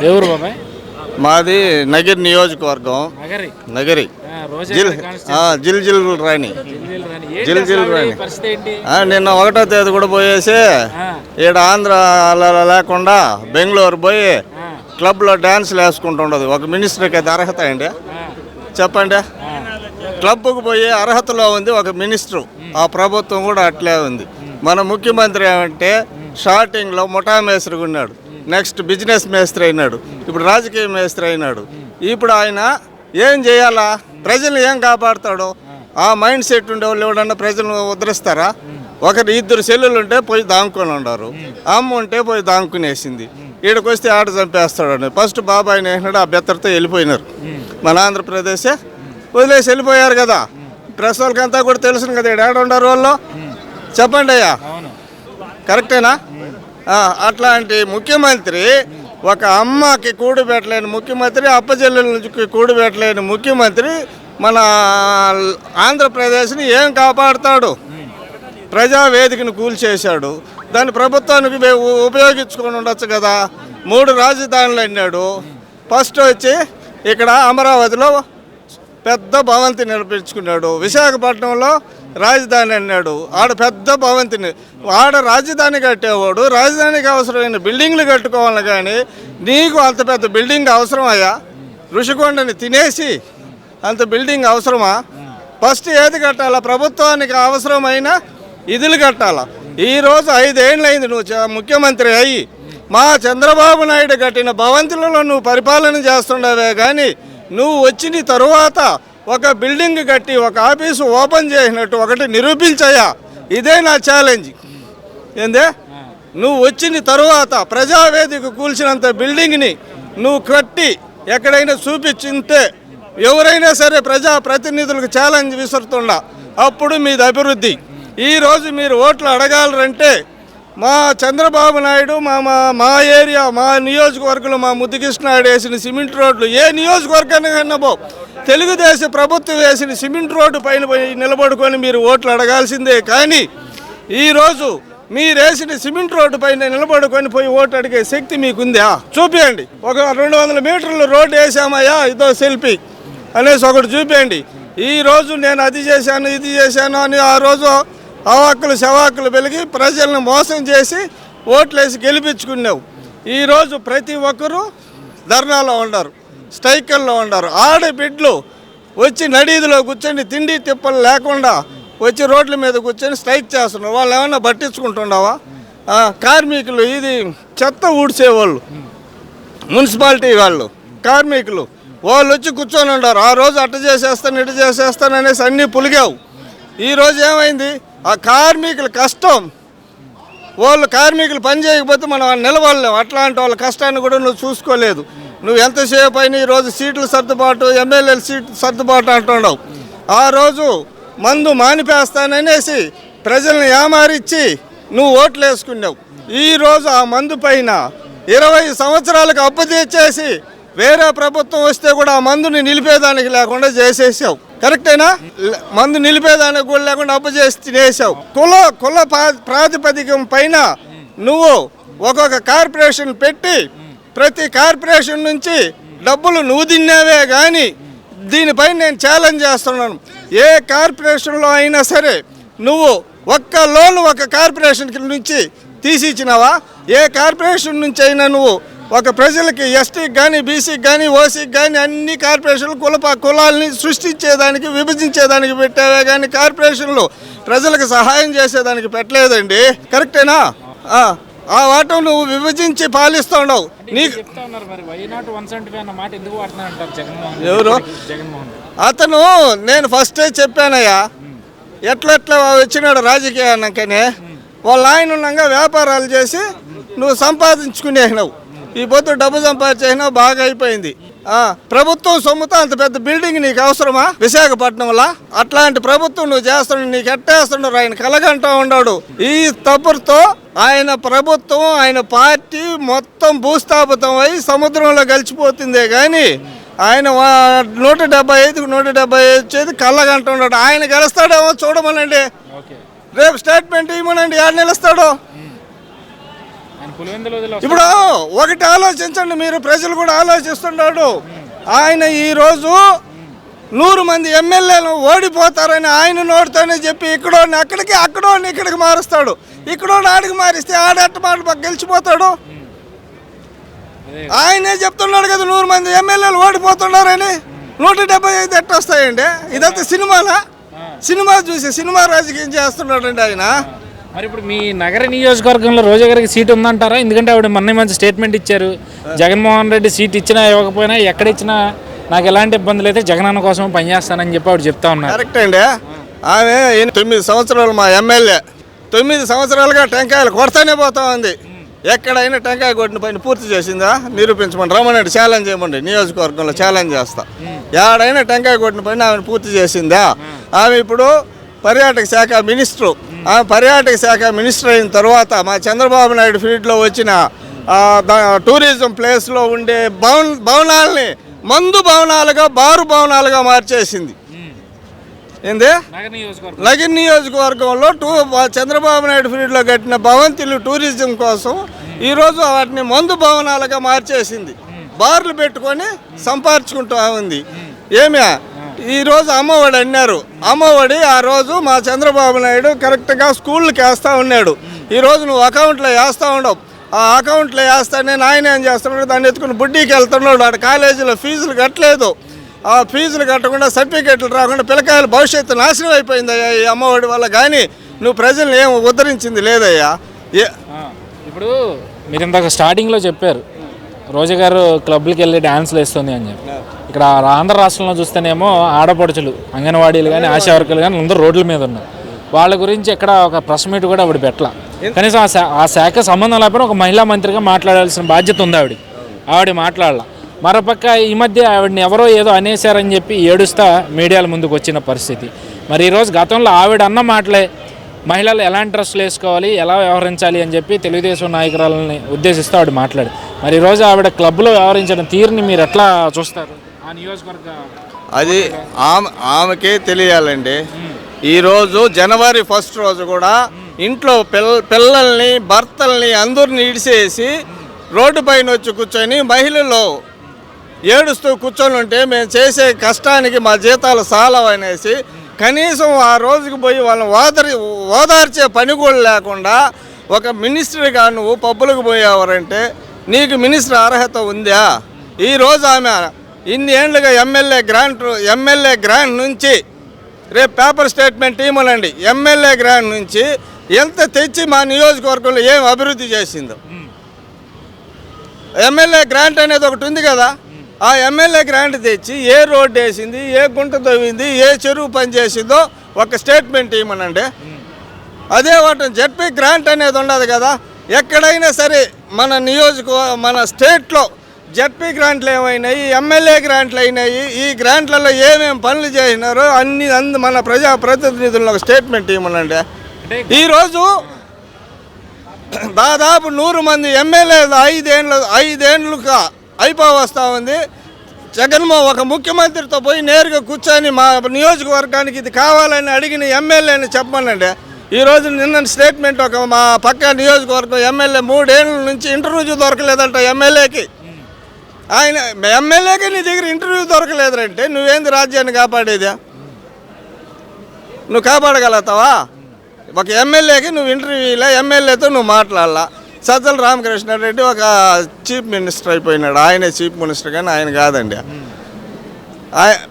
ఎవరు బాబాయ్? మాది నగిరి నియోజకవర్గం. నగరి జిల్ జిల్ రాణి. నిన్న 1వ తేదీ కూడా పోయేసి ఈడ ఆంధ్ర లేకుండా బెంగళూరు పోయి క్లబ్లో డ్యాన్స్లు వేసుకుంటుండదు. ఒక మినిస్టర్కి అది అర్హత అండి? చెప్పండి. క్లబ్కు పోయి అర్హతలో ఉంది ఒక మినిస్టరు. ఆ ప్రభుత్వం కూడా అట్లే ఉంది. మన ముఖ్యమంత్రి ఏమంటే స్టార్టింగ్లో ముఠా మేస్త్రి ఉన్నాడు, నెక్స్ట్ బిజినెస్ మేస్త్రి అయినాడు, ఇప్పుడు రాజకీయ మేస్త్రి అయినాడు. ఇప్పుడు ఆయన ఏం చేయాలా? ప్రజలు ఏం కాపాడుతాడు? ఆ మైండ్ సెట్ ఉండే వాళ్ళు ఎవడన్నా ప్రజలను ఉద్ధరిస్తారా? ఒకరు 2 సెల్లులు ఉంటే పోయి దాంకొని ఉన్నారు, అమ్మ ఉంటే పోయి దాంకునేసింది. ఈడకి వస్తే ఆట చంపేస్తాడు. ఫస్ట్ బాబాయిని వేసినాడు, ఆ బెత్తరతో వెళ్ళిపోయినారు. మన ఆంధ్రప్రదేశ్ వదిలేసి వెళ్ళిపోయారు కదా. ప్రెస్ వాళ్ళకంతా కూడా తెలుసును కదా ఈడ ఏడ ఉండరు వాళ్ళు. చెప్పండి అయ్యా, కరెక్టేనా? అట్లాంటి ముఖ్యమంత్రి, ఒక అమ్మకి కూడు పెట్టలేని ముఖ్యమంత్రి, అప్పచెల్లెలకి కూడు పెట్టలేని ముఖ్యమంత్రి మన ఆంధ్రప్రదేశ్ని ఏం కాపాడుతాడు? ప్రజావేదికను కూల్చేశాడు. దాన్ని ప్రభుత్వానికి ఉపయోగించుకొని ఉండొచ్చు కదా. 3 రాజధానులు అన్నాడు. ఫస్ట్ వచ్చి ఇక్కడ అమరావతిలో పెద్ద భవంతి నిర్మించుకున్నాడు. విశాఖపట్నంలో రాజధాని అన్నాడు. ఆడ పెద్ద భవంతిని, ఆడ రాజధాని కట్టేవాడు రాజధానికి అవసరమైన బిల్డింగ్లు కట్టుకోవాలి. కానీ నీకు అంత పెద్ద బిల్డింగ్ అవసరమయ్యా? ఋషికొండని తినేసి అంత బిల్డింగ్ అవసరమా? ఫస్ట్ ఏది కట్టాలా? ప్రభుత్వానికి అవసరమైన ఇదులు కట్టాలా. ఈరోజు 5 ఏళ్ళు అయింది నువ్వు ముఖ్యమంత్రి అయ్యి. మా చంద్రబాబు నాయుడు కట్టిన భవంతులలో నువ్వు పరిపాలన చేస్తుండవే కానీ నువ్వు వచ్చిన తరువాత ఒక బిల్డింగ్ కట్టి ఒక ఆఫీసు ఓపెన్ చేసినట్టు ఒకటి నిరూపించయ్యా. ఇదే నా ఛాలెంజ్. ఏందే? నువ్వు వచ్చిన తరువాత ప్రజావేదిక కూల్చినంత బిల్డింగ్ని నువ్వు కట్టి ఎక్కడైనా చూపించింటే ఎవరైనా సరే ప్రజాప్రతినిధులకు ఛాలెంజ్ విసురుతుండా. అప్పుడు మీది అభివృద్ధి. ఈరోజు మీరు ఓట్లు అడగాలంటే మా చంద్రబాబు నాయుడు మా ఏరియా, మా నియోజకవర్గంలో మా ముద్దుకృష్ణాయుడు వేసిన సిమెంట్ రోడ్లు ఏ నియోజకవర్గానికన్నా తెలుగుదేశం ప్రభుత్వం వేసిన సిమెంట్ రోడ్డు పైన పోయి నిలబడుకొని మీరు ఓట్లు అడగాల్సిందే. కానీ ఈరోజు మీరు వేసిన సిమెంట్ రోడ్డు పైన నిలబడుకొని పోయి ఓటు అడిగే శక్తి మీకుందా? చూపించండి. ఒక 200 మీటర్లు రోడ్డు వేసామయ్యా, ఇదో సెల్ఫీ అనేసి ఒకటి చూపించండి. ఈరోజు నేను అది చేశాను ఇది చేశాను అని ఆ రోజు అవాక్కులు శవాక్కులు వెలిగి ప్రజలను మోసం చేసి ఓట్లేసి గెలిపించుకున్నావు. ఈరోజు ప్రతి ఒక్కరూ ధర్నాలో ఉండరు, స్ట్రైకల్లో ఉండరు. ఆడబిడ్డలు వచ్చి నడీదిలో కూర్చొని తిండి తిప్పలు లేకుండా వచ్చి రోడ్ల మీద కూర్చొని స్ట్రైక్ చేస్తున్నారు. వాళ్ళు ఏమన్నా పట్టించుకుంటున్నావా? కార్మికులు, ఇది చెత్త ఊడ్చేవాళ్ళు, మున్సిపాలిటీ వాళ్ళు, కార్మికులు వాళ్ళు వచ్చి కూర్చొని ఉండరు. ఆ రోజు అట్ట చేసేస్తాను ఇటు చేసేస్తాను అనేసి అన్నీ పులిగావు. ఈరోజు ఏమైంది? ఆ కార్మికుల కష్టం, వాళ్ళు కార్మికులు పని చేయకపోతే మనం నిలబడలేము. అట్లాంటి వాళ్ళ కష్టాన్ని కూడా నువ్వు చూసుకోలేదు. నువ్వు ఎంతసేపు అయినా ఈరోజు సీట్ల సర్దుబాటు, ఎమ్మెల్యేల సీట్లు సర్దుబాటు అంటున్నావు. ఆ రోజు మందు మానిపేస్తాననేసి ప్రజల్ని ఏమారిచ్చి నువ్వు ఓట్లు వేసుకున్నావు. ఈరోజు ఆ మందు పైన 20 సంవత్సరాలకు అప్పు తెచ్చేసి వేరే ప్రభుత్వం వస్తే కూడా ఆ మందుని నిలిపేదానికి లేకుండా చేసేసావు. కరెక్టేనా? మందు నిలిపేదానికి కూడా లేకుండా అప్పు చేసి తినేసావు. కుల ప్రాతిపదికం పైన నువ్వు ఒక్కొక్క కార్పొరేషన్ పెట్టి ప్రతి కార్పొరేషన్ నుంచి డబ్బులు నువ్వు తిన్నావే. కానీ దీనిపైన నేను ఛాలెంజ్ చేస్తున్నాను. ఏ కార్పొరేషన్లో అయినా సరే నువ్వు ఒక్క లోన్ ఒక కార్పొరేషన్ నుంచి తీసి ఇచ్చినావా? ఏ కార్పొరేషన్ నుంచి అయినా నువ్వు ఒక ప్రజలకి ఎస్టీకి కానీ బీసీకి కానీ ఓసీకి కానీ అన్ని కార్పొరేషన్లు కులాలని సృష్టించేదానికి విభజించేదానికి పెట్టావే కానీ కార్పొరేషన్లు ప్రజలకు సహాయం చేసేదానికి పెట్టలేదండి. కరెక్టేనా? ఆ వాటం నువ్వు విభజించి పాలిస్తున్నావు. నీకు ఎవరు? అతను నేను ఫస్టే చెప్పానయ్యా, ఎట్లా వచ్చినాడు రాజకీయానికనే. వాళ్ళ ఆయన ఉండగా వ్యాపారాలు చేసి నువ్వు సంపాదించుకునేసినావు. ఈ పొద్దు డబ్బు సంపాదించేసినావు, బాగా అయిపోయింది. ప్రభుత్వం సొమ్ముతో అంత పెద్ద బిల్డింగ్ నీకు అవసరమా విశాఖపట్నంలో? అట్లాంటి ప్రభుత్వం నువ్వు చేస్తున్నావు. నీకు ఎట్టేస్తున్నాడు ఆయన కలగంటూ ఉన్నాడు. ఈ తప్పుతో ఆయన ప్రభుత్వం, ఆయన పార్టీ మొత్తం భూస్థాపితం అయి సముద్రంలో కలిసిపోతుందే కానీ ఆయన 175కు 170 వచ్చేది కళ్ళగంట ఉన్నాడు. ఆయన గెలుస్తాడేమో చూడమనండి. రేపు స్టేట్మెంట్ ఇవ్వమనండి, 2 నిలుస్తాడు. ఇప్పుడు ఒకటి ఆలోచించండి మీరు, ప్రజలు కూడా ఆలోచిస్తున్నాడు. ఆయన ఈరోజు 100 మంది ఎమ్మెల్యేలు ఓడిపోతారని ఆయన నోటితోనే చెప్పి ఇక్కడోని అక్కడికి, అక్కడోని ఇక్కడికి మారుస్తాడు. ఇక్కడోని ఆడికి మారిస్తే ఆడెట్ట మాట గెలిచిపోతాడు. ఆయనే చెప్తున్నాడు కదా 100 మంది ఎమ్మెల్యేలు ఓడిపోతున్నారని. 175 ఎట్ట వస్తాయండి? ఇదంతా సినిమాలా? సినిమా చూసి సినిమా రాజకీయం చేస్తున్నాడండి ఆయన. మరి ఇప్పుడు మీ నగర నియోజకవర్గంలో రోజా గారికి సీట్ ఉందంటారా? ఎందుకంటే ఆవిడ మొన్న మంచి స్టేట్మెంట్ ఇచ్చారు, జగన్మోహన్ రెడ్డి సీట్ ఇచ్చినా ఇవ్వకపోయినా ఎక్కడ ఇచ్చినా నాకు ఎలాంటి ఇబ్బందులు అయితే జగనన్న కోసం పనిచేస్తానని చెప్పి ఆవిడ చెప్తా ఉన్నారు. కరెక్ట్ అండి. ఆమె 9 సంవత్సరాలు మా ఎమ్మెల్యే, 9 సంవత్సరాలుగా టెంకాయలు కొడతానే పోతా ఉంది. ఎక్కడైనా టెంకాయ కొట్టిన పని పూర్తి చేసిందా? నిరూపించమని రమ్మనండి, ఛాలెంజ్ చేయమండి. నియోజకవర్గంలో ఛాలెంజ్ చేస్తా. ఎక్కడైనా టెంకాయ కొట్టిన పని ఆమెను పూర్తి చేసిందా? ఆమె ఇప్పుడు పర్యాటక శాఖ మినిస్టరు. ఆమె పర్యాటక శాఖ మినిస్టర్ అయిన తర్వాత మా చంద్రబాబు నాయుడు ఫీల్డ్లో వచ్చిన టూరిజం ప్లేస్లో ఉండే భవనాలని మందు భవనాలుగా, బారు భవనాలుగా మార్చేసింది. ఏంది? నగర్ నియోజకవర్గంలో చంద్రబాబు నాయుడు ఫీల్డ్లో కట్టిన భవంతులు టూరిజం కోసం ఈరోజు వాటిని మందు భవనాలుగా మార్చేసింది. బార్లు పెట్టుకొని సంపాదించుకుంటూ ఉంది. ఏమే ఈరోజు అమ్మఒడి అన్నారు. అమ్మఒడి ఆ రోజు మా చంద్రబాబు నాయుడు కరెక్ట్గా స్కూళ్ళకి వేస్తూ ఉన్నాడు. ఈరోజు నువ్వు అకౌంట్లో వేస్తూ ఉండవు. ఆ అకౌంట్లో వేస్తానే ఆయన ఏం చేస్తున్నాడు, దాన్ని ఎత్తుకుని బుడ్డీకి వెళ్తున్నాడు. ఆడ కాలేజీలో ఫీజులు కట్టలేదు. ఆ ఫీజులు కట్టకుండా సర్టిఫికేట్లు రాకుండా పిల్లకాయల భవిష్యత్తు నాశనం అయిపోయిందయ్యా ఈ అమ్మఒడి వల్ల. కానీ నువ్వు ప్రజల్ని ఏం ఉద్ధరించింది లేదయ్యా. ఇప్పుడు మీరు ఇందాక స్టార్టింగ్లో చెప్పారు రోజా గారు క్లబ్లకి వెళ్ళి డ్యాన్స్లు వేస్తుంది అని చెప్పి. ఇక్కడ ఆంధ్ర రాష్ట్రంలో చూస్తేనేమో ఆడపడుచులు, అంగన్వాడీలు కానీ, ఆశా వర్కర్లు కానీ అందరూ రోడ్ల మీద ఉన్నారు. వాళ్ళ గురించి ఎక్కడ ఒక ప్రెస్ మీట్ కూడా ఆవిడ పెట్టలా. కనీసం ఆ శాఖ సంబంధం లేకపోయినా ఒక మహిళా మంత్రిగా మాట్లాడాల్సిన బాధ్యత ఉంది ఆవిడ మాట్లాడాల. మరోపక్క ఈ మధ్య ఆవిడని ఎవరో ఏదో అనేశారని చెప్పి ఏడుస్తా మీడియాల ముందుకు వచ్చిన పరిస్థితి. మరి ఈరోజు గతంలో ఆవిడ అన్న మాటలే మహిళలు ఎలాంటి డ్రెస్సులు వేసుకోవాలి, ఎలా వ్యవహరించాలి అని చెప్పి తెలుగుదేశం నాయకురాలని ఉద్దేశిస్తూ ఆవిడ మాట్లాడు. మరి ఈరోజు ఆవిడ క్లబ్లో వ్యవహరించిన తీరుని మీరు ఎట్లా చూస్తారు? ఆ నియోజకవర్గ అది ఆమెకే తెలియాలండి. ఈరోజు జనవరి 1 రోజు కూడా ఇంట్లో పిల్లల్ని, భర్తల్ని అందరిని ఇడిసేసి రోడ్డు పైన వచ్చి కూర్చొని మహిళలు ఏడుస్తూ కూర్చొని ఉంటే మేము చేసే కష్టానికి మా జీతాలు సాలవనేసి కనీసం ఆ రోజుకి పోయి వాళ్ళని ఓదార్చే పని కూడా లేకుండా ఒక మినిస్టర్గా నువ్వు పబ్బులకు పోయేవారంటే నీకు మినిస్టర్ అర్హత ఉందా? ఈరోజు ఆమె ఇన్ని ఏళ్ళుగా ఎమ్మెల్యే గ్రాంట్ నుంచి రేపు పేపర్ స్టేట్మెంట్ ఇవ్వనండి. ఎమ్మెల్యే గ్రాంట్ నుంచి ఎంత తెచ్చి మా నియోజకవర్గంలో ఏం అభివృద్ధి చేసిందో. ఎమ్మెల్యే గ్రాంట్ అనేది ఒకటి ఉంది కదా, ఆ ఎమ్మెల్యే గ్రాంట్ తెచ్చి ఏ రోడ్డు వేసింది, ఏ గుంట తవ్వింది, ఏ చెరువు పని చేసిందో ఒక స్టేట్మెంట్ ఇవ్వమనండి. అదే వాటి జెడ్పీ గ్రాంట్ అనేది ఉండదు కదా. ఎక్కడైనా సరే మన స్టేట్లో జెడ్పీ గ్రాంట్లు ఏమైనాయి, ఎమ్మెల్యే గ్రాంట్లు అయినాయి, ఈ గ్రాంట్లలో ఏమేమి పనులు చేసినారో అన్ని మన ప్రజాప్రతినిధులను ఒక స్టేట్మెంట్ ఇవ్వమనండి. ఈరోజు దాదాపు 100 మంది ఎమ్మెల్యేలు 5 ఏళ్ళుగా అయిపోవస్తూ ఉంది. జగన్మోహన్ ఒక ముఖ్యమంత్రితో పోయి నేరుగా కూర్చొని మా నియోజకవర్గానికి ఇది కావాలని అడిగిన ఎమ్మెల్యేని చెప్పమనండి. ఈరోజు నిన్న స్టేట్మెంట్ ఒక మా పక్క నియోజకవర్గం ఎమ్మెల్యే 3 ఏళ్ళ నుంచి ఇంటర్వ్యూ దొరకలేదంట ఎమ్మెల్యేకి. ఆయన ఎమ్మెల్యేకి నీ దగ్గర ఇంటర్వ్యూ దొరకలేదంటే నువ్వేంది రాజ్యాన్ని కాపాడేదా? నువ్వు కాపాడగలుగుతావా? ఒక ఎమ్మెల్యేకి నువ్వు ఇంటర్వ్యూలో ఎమ్మెల్యేతో నువ్వు మాట్లాడాలా. సజ్జల రామకృష్ణారెడ్డి ఒక చీఫ్ మినిస్టర్ అయిపోయినాడు. ఆయనే చీఫ్ మినిస్టర్ కానీ ఆయన కాదండి.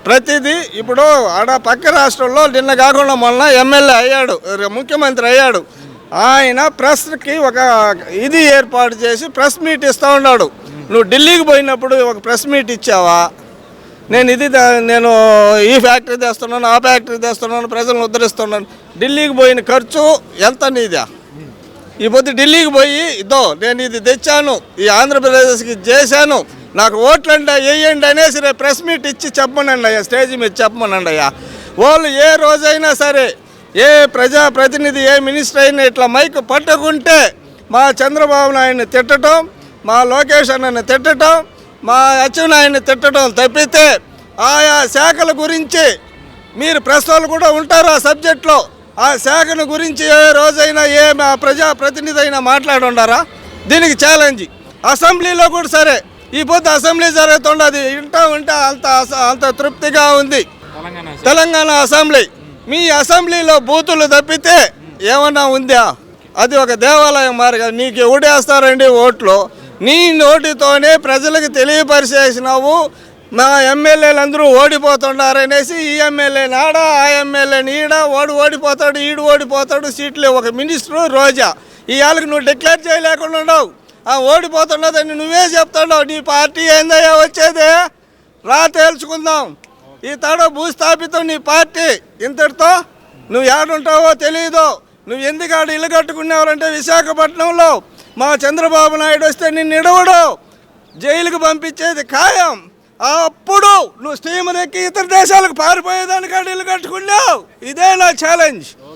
ప్రతిదీ ఇప్పుడు ఆడ పక్క రాష్ట్రంలో నిన్న కాకుండా మొన్న ఎమ్మెల్యే అయ్యాడు, ముఖ్యమంత్రి అయ్యాడు. ఆయన ప్రెస్కి ఒక ఇది ఏర్పాటు చేసి ప్రెస్ మీట్ ఇస్తూ ఉన్నాడు. నువ్వు ఢిల్లీకి పోయినప్పుడు ఒక ప్రెస్ మీట్ ఇచ్చావా? నేను ఈ ఫ్యాక్టరీ తెస్తున్నాను, ఆ ఫ్యాక్టరీ తెస్తున్నాను, ప్రజలను ఉద్ధరిస్తున్నాను. ఢిల్లీకి పోయిన ఖర్చు ఎంత నీదా? ఈ పొద్దు ఢిల్లీకి పోయి నేను ఇది తెచ్చాను, ఈ ఆంధ్రప్రదేశ్కి చేశాను, నాకు ఓట్లండి వేయండి అనేసి రేపు ప్రెస్ మీట్ ఇచ్చి చెప్పమనండి అయ్యా, స్టేజ్ మీద చెప్పమనండి అయ్యా. వాళ్ళు ఏ రోజైనా సరే ఏ ప్రజాప్రతినిధి ఏ మినిస్టర్ అయినా ఇట్లా మైక్ పట్టుకుంటే మా చంద్రబాబు నాయుడిని తిట్టడం, మా లోకేష్ అన్నని తిట్టడం, మా అచ్చెన్నాయుడిని తిట్టడం తప్పితే ఆయా శాఖల గురించి మీరు ప్రెస్ వాళ్ళు కూడా ఉంటారు ఆ సబ్జెక్ట్లో, ఆ శాఖను గురించి ఏ రోజైనా ఏ ప్రజాప్రతినిధి అయినా మాట్లాడుండారా? దీనికి ఛాలెంజ్. అసెంబ్లీలో కూడా సరే, ఈ పొద్దు అసెంబ్లీ జరుగుతుండదు, వింటే అంత తృప్తిగా ఉంది. తెలంగాణ అసెంబ్లీ, మీ అసెంబ్లీలో బూతులు తప్పితే ఏమన్నా ఉందా? అది ఒక దేవాలయం మారిగా. నీకు ఎవడేస్తారండి ఓట్లు? నీ నోటితోనే ప్రజలకు తెలియపరిచేసినావు. మా ఎమ్మెల్యేలు అందరూ ఓడిపోతున్నారనేసి ఈ ఎమ్మెల్యే నాడా, ఆ ఎమ్మెల్యే ఈడ, ఓడిపోతాడు, ఈడు ఓడిపోతాడు, సీట్లు ఒక మినిస్టరు రోజా. ఈ వాళ్ళకి నువ్వు డిక్లేర్ చేయలేకుండా ఉండవు. ఓడిపోతున్నదని నువ్వే చెప్తున్నావు. నీ పార్టీ ఏందయ్యా వచ్చేది? రా తేల్చుకుందాం. ఈ తడ భూస్థాపితం నీ పార్టీ. ఇంతటితో నువ్వు ఏడుంటావో తెలియదు. నువ్వు ఎందుకు ఆడ ఇల్లు కట్టుకున్నావంటే విశాఖపట్నంలో మా చంద్రబాబు నాయుడు వస్తే నిన్ను ఇడవడు, జైలుకు పంపించేది ఖాయం. అప్పుడు నువ్వు స్టీమర్ ఎక్కి ఇతర దేశాలకు పారిపోయేదానికి ఆడ ఇల్లు కట్టుకున్నావు. ఇదే నా ఛాలెంజ్.